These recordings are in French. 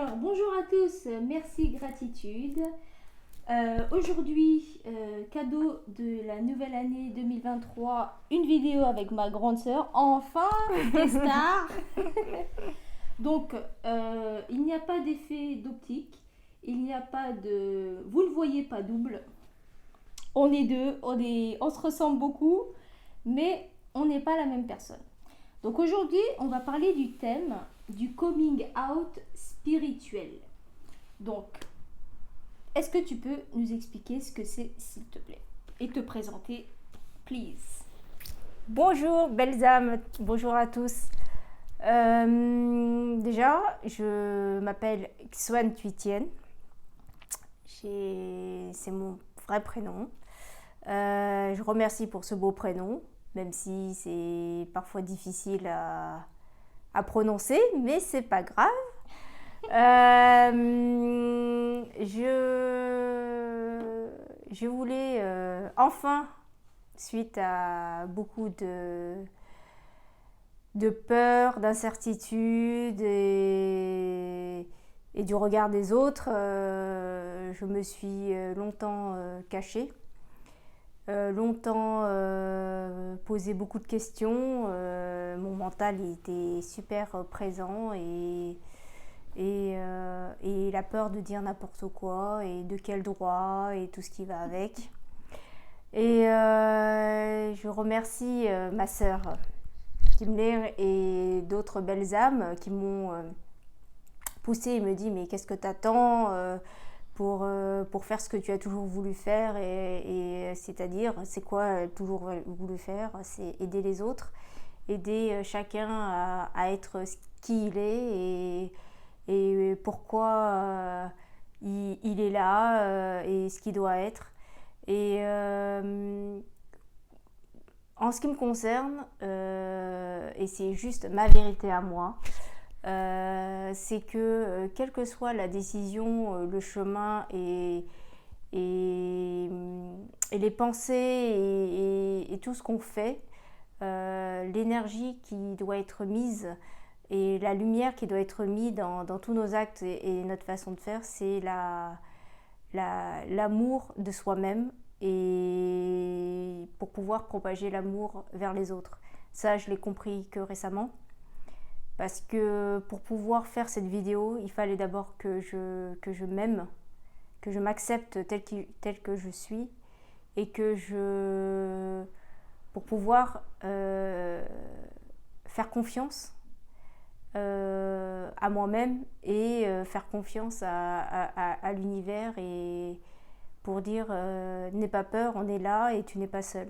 Alors, bonjour à tous, merci, gratitude. Aujourd'hui, cadeau de la nouvelle année 2023, une vidéo avec ma grande sœur. Enfin, des stars. Donc, il n'y a pas d'effet d'optique, il n'y a pas de... Vous ne voyez pas double. On est deux, on se ressemble beaucoup, mais on n'est pas la même personne. Donc aujourd'hui, on va parler du thème du coming out spirituel. Donc, est-ce que tu peux nous expliquer ce que c'est, s'il te plaît, et te présenter, please? Bonjour, belles âmes, bonjour à tous. Déjà, je m'appelle Xuan Thuitienne. C'est mon vrai prénom. Je remercie pour ce beau prénom, même si c'est parfois difficile à prononcer, mais c'est pas grave. Je voulais enfin, suite à beaucoup de peur, d'incertitude et du regard des autres, je me suis longtemps cachée, longtemps posé beaucoup de questions. Mon mental il était super présent et la peur de dire n'importe quoi et de quel droit et tout ce qui va avec. Et je remercie ma sœur Kimler et d'autres belles âmes qui m'ont poussée et me dit mais qu'est-ce que t'attends pour faire ce que tu as toujours voulu faire et c'est-à-dire c'est quoi toujours voulu faire, c'est aider les autres, aider chacun à être qui il est et pourquoi il est là et ce qu'il doit être. Et en ce qui me concerne, et c'est juste ma vérité à moi, c'est que quelle que soit la décision, le chemin et les pensées et tout ce qu'on fait, l'énergie qui doit être mise et la lumière qui doit être mise dans tous nos actes et notre façon de faire, c'est l'amour de soi-même et pour pouvoir propager l'amour vers les autres. Ça, je l'ai compris que récemment. Parce que pour pouvoir faire cette vidéo, il fallait d'abord que je m'aime, que je m'accepte tel que je suis et pour pouvoir faire confiance à moi-même et faire confiance à l'univers et pour dire n'aie pas peur, on est là et tu n'es pas seul.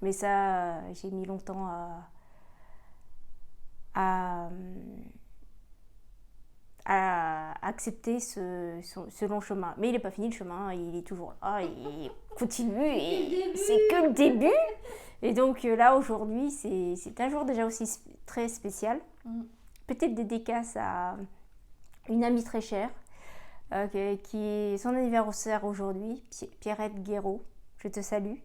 Mais ça, j'ai mis longtemps à accepter ce long chemin. Mais il n'est pas fini le chemin, il est toujours là, il continue et c'est que le début. Et donc là aujourd'hui, c'est un jour déjà aussi très spécial. Petite dédicace à une amie très chère qui est son anniversaire aujourd'hui, Pierrette Guéraud. Je te salue.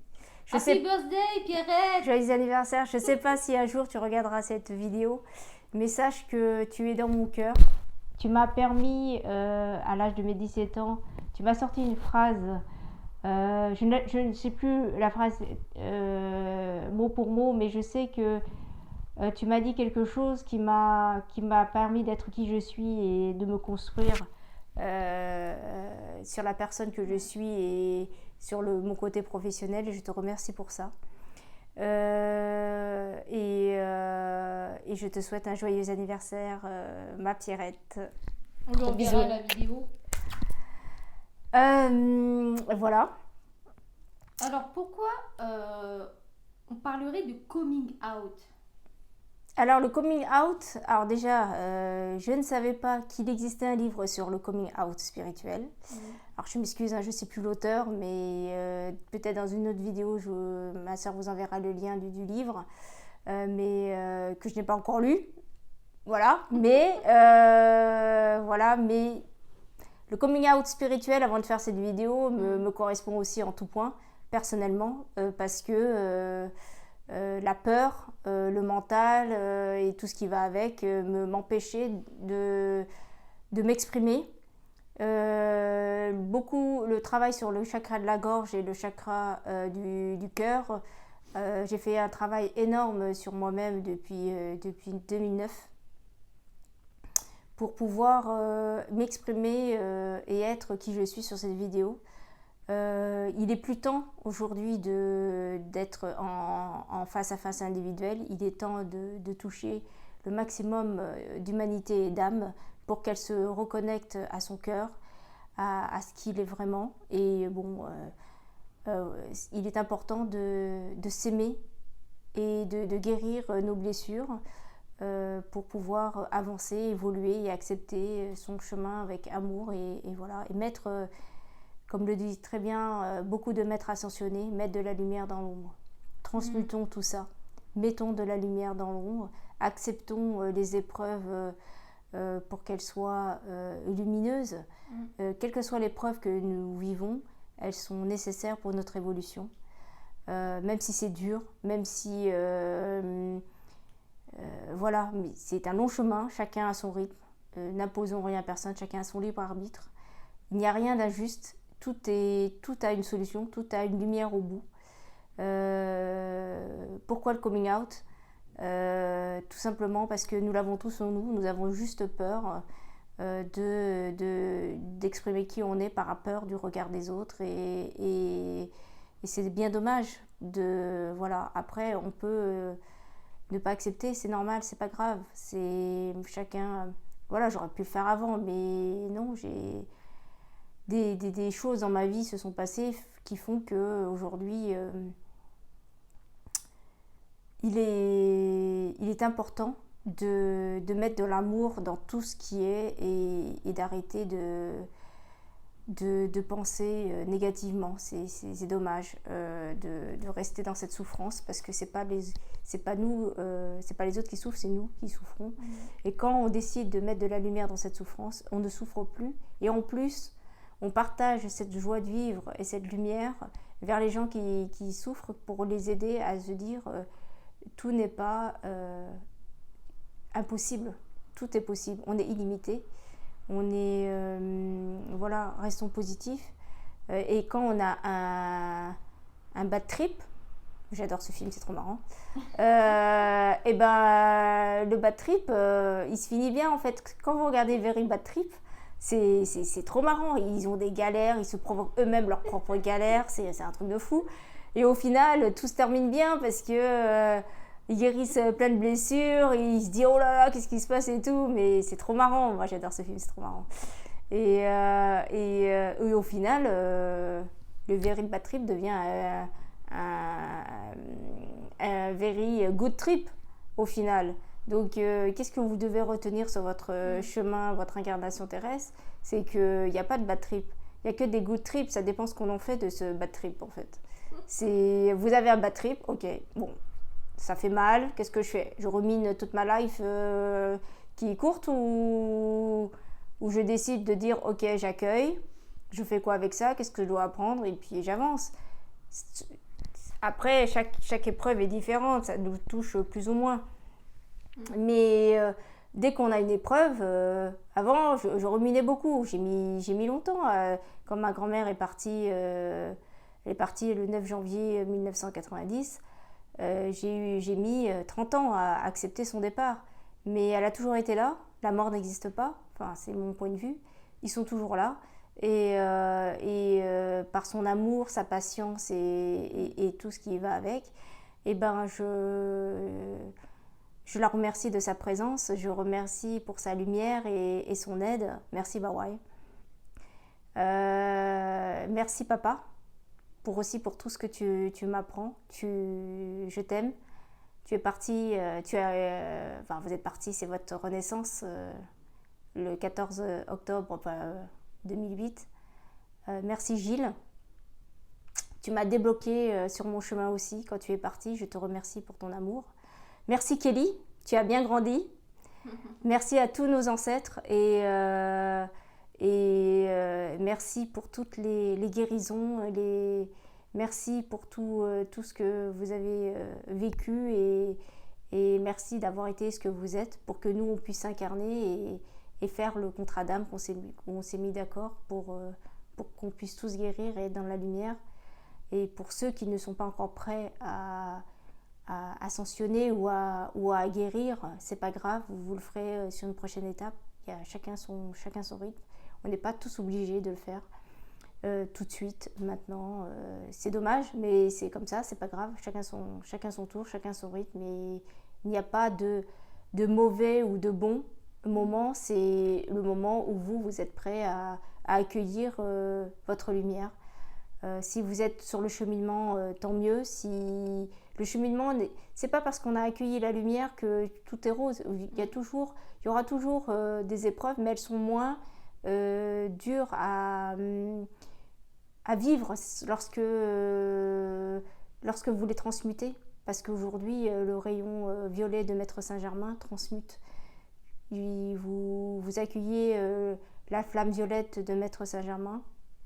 Happy birthday, Pierrette! Joyeux anniversaire. Je ne sais pas si un jour tu regarderas cette vidéo, mais sache que tu es dans mon cœur. Tu m'as permis, à l'âge de mes 17 ans, tu m'as sorti une phrase. Je ne sais plus la phrase mot pour mot, mais je sais que tu m'as dit quelque chose qui m'a permis d'être qui je suis et de me construire sur la personne que je suis et sur mon côté professionnel, et je te remercie pour ça. Et je te souhaite un joyeux anniversaire, ma Pierrette. On lui enverra la vidéo. Voilà. Alors pourquoi on parlerait de coming out? Alors le coming out, alors déjà, je ne savais pas qu'il existait un livre sur le coming out spirituel. Alors je m'excuse, je ne sais plus l'auteur, mais peut-être dans une autre vidéo, ma soeur vous enverra le lien du livre, mais que je n'ai pas encore lu. Voilà, mais le coming out spirituel, avant de faire cette vidéo, me correspond aussi en tout point, personnellement, parce que la peur, le mental et tout ce qui va avec m'empêchait de m'exprimer. Beaucoup le travail sur le chakra de la gorge et le chakra du cœur. J'ai fait un travail énorme sur moi-même depuis 2009 pour pouvoir m'exprimer et être qui je suis sur cette vidéo. Il est plus temps aujourd'hui d'être en face à face individuel. Il est temps de toucher le maximum d'humanité et d'âme pour qu'elle se reconnecte à son cœur, à ce qu'il est vraiment. Et bon, il est important de s'aimer et de guérir nos blessures pour pouvoir avancer, évoluer et accepter son chemin avec amour et voilà. Et mettre, comme le dit très bien beaucoup de maîtres ascensionnés, mettre de la lumière dans l'ombre. Transmutons tout ça. Mettons de la lumière dans l'ombre. Acceptons les épreuves pour qu'elles soient lumineuses. Quelles que soient les épreuves que nous vivons, elles sont nécessaires pour notre évolution. Même si c'est dur, même si... voilà, mais c'est un long chemin, chacun a son rythme. N'imposons rien à personne, chacun a son libre arbitre. Il n'y a rien d'injuste, tout a une solution, tout a une lumière au bout. Pourquoi le coming out ? Tout simplement parce que nous l'avons tous en nous, nous avons juste peur d'exprimer qui on est par peur du regard des autres et c'est bien dommage voilà. Après on peut ne pas accepter, c'est normal, c'est pas grave, c'est chacun, voilà, j'aurais pu le faire avant mais non, j'ai des choses dans ma vie se sont passées qui font que aujourd'hui il est important de mettre de l'amour dans tout ce qui est et d'arrêter de penser négativement. C'est dommage de rester dans cette souffrance parce que c'est pas nous, c'est pas les autres qui souffrent, c'est nous qui souffrons. Et quand on décide de mettre de la lumière dans cette souffrance, on ne souffre plus. Et en plus, on partage cette joie de vivre et cette lumière vers les gens qui souffrent pour les aider à se dire tout n'est pas impossible, tout est possible, on est illimité, on est, voilà, restons positifs. Et quand on a un bad trip, j'adore ce film, c'est trop marrant, et ben le bad trip, il se finit bien en fait. Quand vous regardez Very Bad Trip, c'est trop marrant, ils ont des galères, ils se provoquent eux-mêmes leurs propres galères, c'est un truc de fou. Et au final, tout se termine bien parce que ils guérissent plein de blessures, et ils se disent oh là là, qu'est-ce qui se passe et tout, mais c'est trop marrant. Moi j'adore ce film, c'est trop marrant. Et au final, le Very Bad Trip devient un Very Good Trip au final. Donc qu'est-ce que vous devez retenir sur votre chemin, votre incarnation terrestre ? C'est qu'il n'y a pas de bad trip, il n'y a que des good trips, ça dépend ce qu'on en fait de ce bad trip en fait. Vous avez un bad trip, ok, bon, ça fait mal, qu'est-ce que je fais ? Je rumine toute ma life qui est courte ou je décide de dire ok, j'accueille, je fais quoi avec ça, qu'est-ce que je dois apprendre et puis j'avance. Après, chaque épreuve est différente, ça nous touche plus ou moins. Mais dès qu'on a une épreuve, avant je ruminais beaucoup, j'ai mis longtemps. Quand ma grand-mère est partie, elle est partie le 9 janvier 1990, j'ai mis 30 ans à accepter son départ. Mais elle a toujours été là, la mort n'existe pas, enfin c'est mon point de vue, ils sont toujours là. Et par son amour, sa patience et tout ce qui va avec, et ben je la remercie de sa présence, je remercie pour sa lumière et son aide. Merci Bawai. Merci papa, pour tout ce que tu m'apprends. Je t'aime. Tu es parti, vous êtes parti, c'est votre renaissance le 14 octobre 2008. Merci Gilles. Tu m'as débloqué sur mon chemin aussi quand tu es parti. Je te remercie pour ton amour. Merci Kelly, tu as bien grandi. Merci à tous nos ancêtres et merci pour toutes les guérisons, merci pour tout ce que vous avez vécu et merci d'avoir été ce que vous êtes pour que nous on puisse s'incarner et faire le contrat d'âme qu'on s'est mis d'accord pour qu'on puisse tous guérir et être dans la lumière. Et pour ceux qui ne sont pas encore prêts à ascensionner ou à guérir, c'est pas grave, vous le ferez sur une prochaine étape. Il y a chacun son rythme. On n'est pas tous obligés de le faire tout de suite, maintenant. C'est dommage, mais c'est comme ça, c'est pas grave. Chacun son tour, chacun son rythme. Et il n'y a pas de mauvais ou de bon moment. C'est le moment où vous êtes prêt à accueillir votre lumière. Si vous êtes sur le cheminement, tant mieux. Si le cheminement, c'est pas parce qu'on a accueilli la lumière que tout est rose. Il y aura toujours des épreuves, mais elles sont moins dures à vivre lorsque vous les transmutez. Parce qu'aujourd'hui, le rayon violet de Maître Saint-Germain transmute. Vous accueillez la flamme violette de Maître Saint-Germain,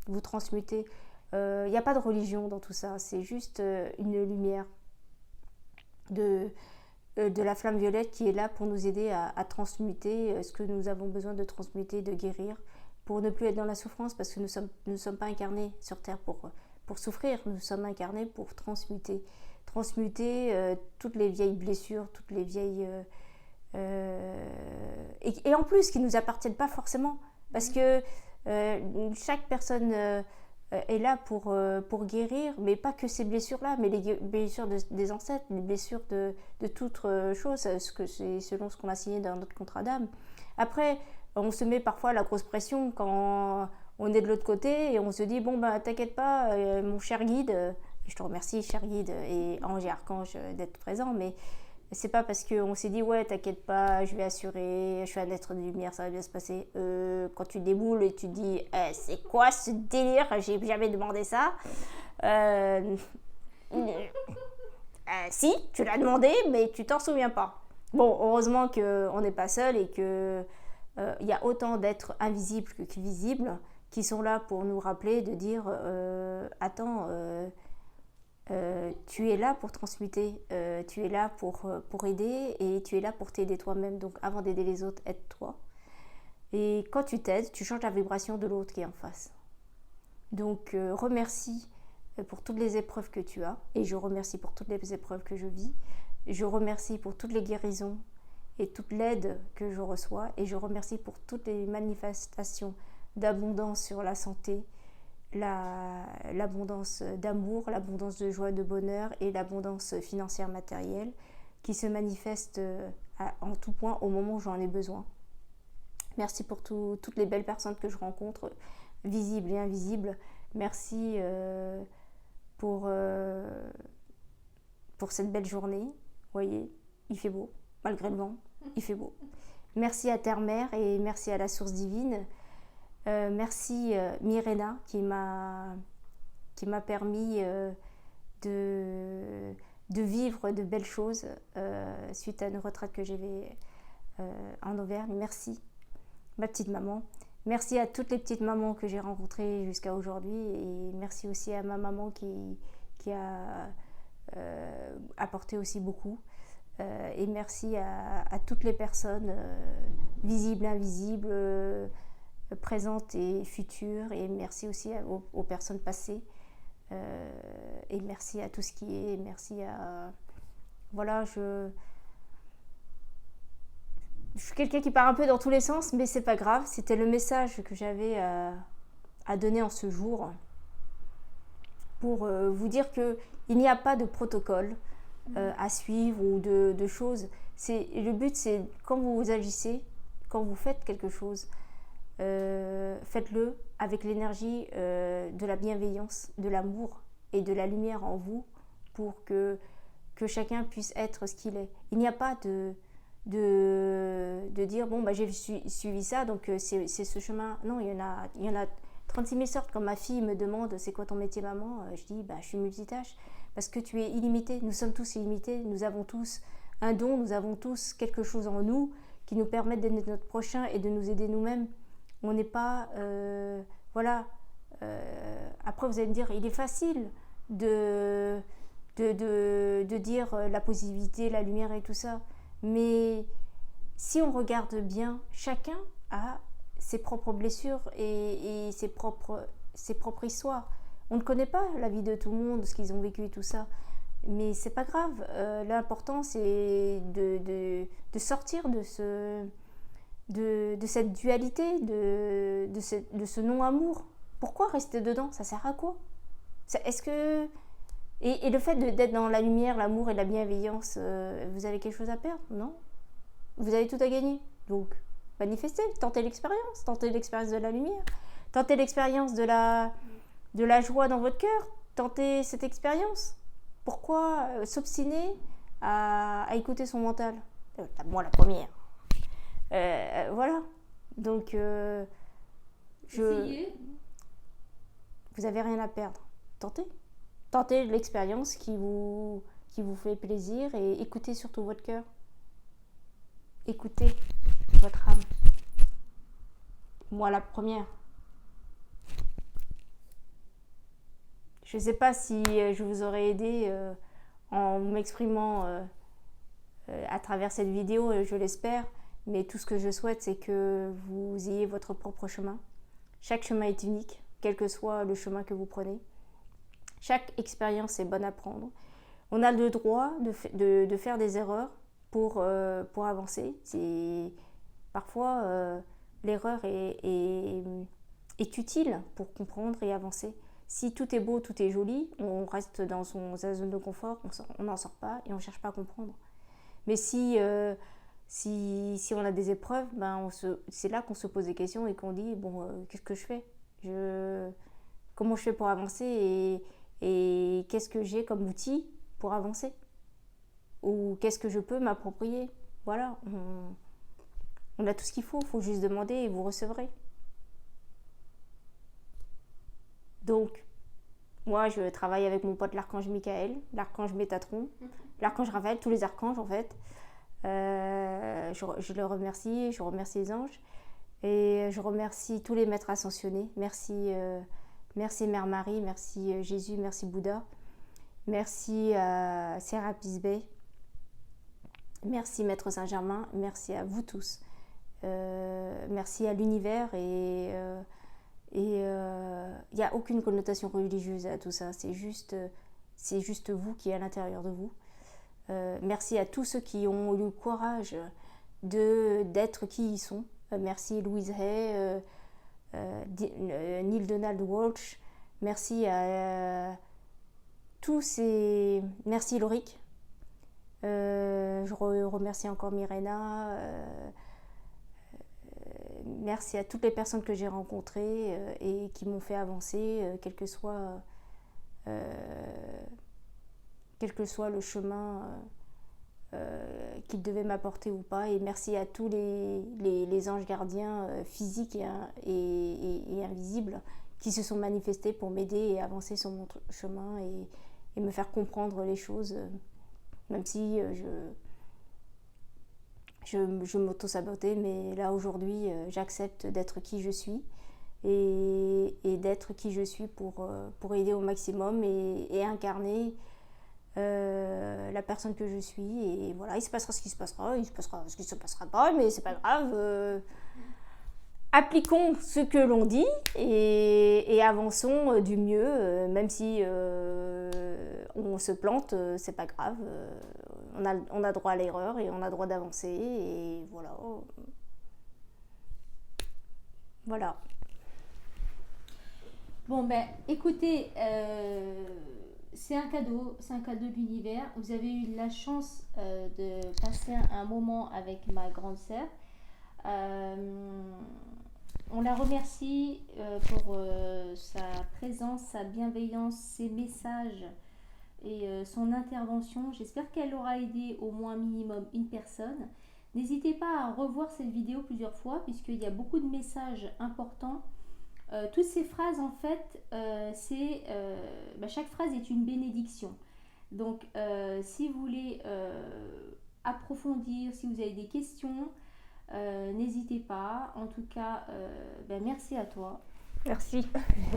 vous transmutez. Il n'y a pas de religion dans tout ça, c'est juste une lumière de la flamme violette qui est là pour nous aider à transmuter ce que nous avons besoin de transmuter, de guérir, pour ne plus être dans la souffrance, parce que nous ne sommes pas incarnés sur Terre pour souffrir, nous sommes incarnés pour transmuter toutes les vieilles blessures, toutes les vieilles... et en plus, qui ne nous appartiennent pas forcément, parce que chaque personne... est là pour guérir, mais pas que ces blessures-là, mais les blessures des ancêtres, les blessures de toute chose, c'est selon ce qu'on a signé dans notre contrat d'âme. Après, on se met parfois la grosse pression quand on est de l'autre côté et on se dit, bon, bah, t'inquiète pas, mon cher guide, et je te remercie, cher guide, et ange et archange d'être présent, mais c'est pas parce qu'on s'est dit, ouais, t'inquiète pas, je vais assurer, je suis un être de lumière, ça va bien se passer. Quand tu déboules et tu te dis, c'est quoi ce délire, j'ai jamais demandé ça. Si, tu l'as demandé, mais tu t'en souviens pas. Bon, heureusement qu'on n'est pas seul et qu'il y a autant d'êtres invisibles que visibles qui sont là pour nous rappeler, de dire, attends... tu es là pour transmuter, tu es là pour aider et tu es là pour t'aider toi-même. Donc avant d'aider les autres, aide-toi. Et quand tu t'aides, tu changes la vibration de l'autre qui est en face. Donc remercie pour toutes les épreuves que tu as, et je remercie pour toutes les épreuves que je vis. Je remercie pour toutes les guérisons et toute l'aide que je reçois, et je remercie pour toutes les manifestations d'abondance sur la santé, l'abondance d'amour, l'abondance de joie, de bonheur et l'abondance financière matérielle qui se manifeste en tout point au moment où j'en ai besoin. Merci pour toutes les belles personnes que je rencontre, visibles et invisibles. Merci pour cette belle journée. Vous voyez, il fait beau, malgré le vent, il fait beau. Merci à Terre-Mère et merci à la source divine. Merci Mirena qui m'a permis de vivre de belles choses suite à une retraite que j'ai fait en Auvergne. Merci ma petite maman. Merci à toutes les petites mamans que j'ai rencontrées jusqu'à aujourd'hui, et merci aussi à ma maman qui a apporté aussi beaucoup. Et merci à toutes les personnes visibles, invisibles, présentes et futures, et merci aussi aux personnes passées, et merci à tout ce qui est, merci à... Voilà, je suis quelqu'un qui part un peu dans tous les sens, mais c'est pas grave, c'était le message que j'avais à donner en ce jour, pour vous dire qu'il n'y a pas de protocole à suivre ou de choses. Le but, c'est quand vous agissez, quand vous faites quelque chose, faites-le avec l'énergie de la bienveillance, de l'amour et de la lumière en vous, pour que chacun puisse être ce qu'il est. Il n'y a pas de dire bon, bah, j'ai suivi ça, donc c'est ce chemin. Non, il y en a 36 000 sortes. Quand ma fille me demande c'est quoi ton métier, maman, je dis bah, je suis multitâche, parce que tu es illimité. Nous sommes tous illimités, nous avons tous un don, nous avons tous quelque chose en nous qui nous permettent d'aider notre prochain et de nous aider nous-mêmes. On n'est pas... voilà. Après, vous allez me dire, il est facile de dire la positivité, la lumière et tout ça. Mais si on regarde bien, chacun a ses propres blessures et ses propres histoires. On ne connaît pas la vie de tout le monde, ce qu'ils ont vécu et tout ça. Mais c'est pas grave. L'important, c'est de sortir de cette dualité, de ce non-amour. Pourquoi rester dedans? Ça sert à quoi? Est-ce que... Et le fait d'être dans la lumière, l'amour et la bienveillance, vous avez quelque chose à perdre? Non. Vous avez tout à gagner. Donc, manifestez, tentez l'expérience de la lumière, tentez l'expérience de la joie dans votre cœur, tentez cette expérience. Pourquoi s'obstiner à écouter son mental? Moi, la première. Voilà. Donc, Essayez. Vous n'avez rien à perdre. Tentez l'expérience qui vous fait plaisir et écoutez surtout votre cœur. Écoutez votre âme. Moi, la première. Je ne sais pas si je vous aurais aidé en m'exprimant à travers cette vidéo, je l'espère, mais tout ce que je souhaite, c'est que vous ayez votre propre chemin. Chaque chemin est unique, quel que soit le chemin que vous prenez. Chaque expérience est bonne à prendre. On a le droit de faire des erreurs pour avancer. Parfois, l'erreur est utile pour comprendre et avancer. Si tout est beau, tout est joli, on reste dans sa zone de confort, on n'en sort pas et on ne cherche pas à comprendre. Mais si on a des épreuves, c'est là qu'on se pose des questions et qu'on dit, qu'est-ce que je fais? Comment je fais pour avancer et qu'est-ce que j'ai comme outil pour avancer? Ou qu'est-ce que je peux m'approprier? Voilà, on a tout ce qu'il faut juste demander et vous recevrez. Donc, moi, je travaille avec mon pote l'archange Michael, l'archange Métatron, l'archange Raphaël, tous les archanges en fait. Je le remercie, je remercie les anges et je remercie tous les maîtres ascensionnés. Merci Mère Marie, merci Jésus, merci Bouddha, merci Serapis Bey, merci Maître Saint-Germain, merci à vous tous. Merci à l'univers et il n'y a aucune connotation religieuse à tout ça, c'est juste vous qui est à l'intérieur de vous. Merci à tous ceux qui ont eu le courage d'être qui ils sont. Merci Louise Hay, Neil Donald Walsh, merci à tous ces... Merci Loric, je remercie encore Mirena, merci à toutes les personnes que j'ai rencontrées et qui m'ont fait avancer, quel que soit le chemin qu'ils devaient m'apporter ou pas. Et merci à tous les anges gardiens physiques et invisibles qui se sont manifestés pour m'aider et avancer sur mon chemin et me faire comprendre les choses, même si je m'auto-sabotais, mais là aujourd'hui j'accepte d'être qui je suis et d'être qui je suis pour aider au maximum et incarner la personne que je suis. Et voilà, il se passera ce qui se passera, il se passera ce qui se passera pas, mais c'est pas grave. Appliquons ce que l'on dit et avançons du mieux, même si on se plante, c'est pas grave. On a droit à l'erreur et on a droit d'avancer et voilà. Voilà. Bon écoutez, c'est un cadeau de l'univers. Vous avez eu la chance de passer un moment avec ma grande sœur. On la remercie pour sa présence, sa bienveillance, ses messages et son intervention. J'espère qu'elle aura aidé au moins minimum une personne. N'hésitez pas à revoir cette vidéo plusieurs fois puisqu'il y a beaucoup de messages importants. Toutes ces phrases en fait, chaque phrase est une bénédiction. Donc si vous voulez approfondir, si vous avez des questions, n'hésitez pas. En tout cas, merci à toi. Merci.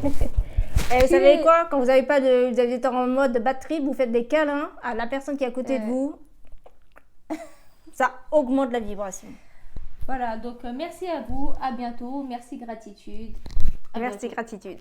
Vous savez quoi, quand vous êtes en mode batterie, vous faites des câlins à la personne qui est à côté de vous. Ça augmente la vibration. Voilà, donc merci à vous, à bientôt, merci gratitude. À Merci, bientôt. gratitude.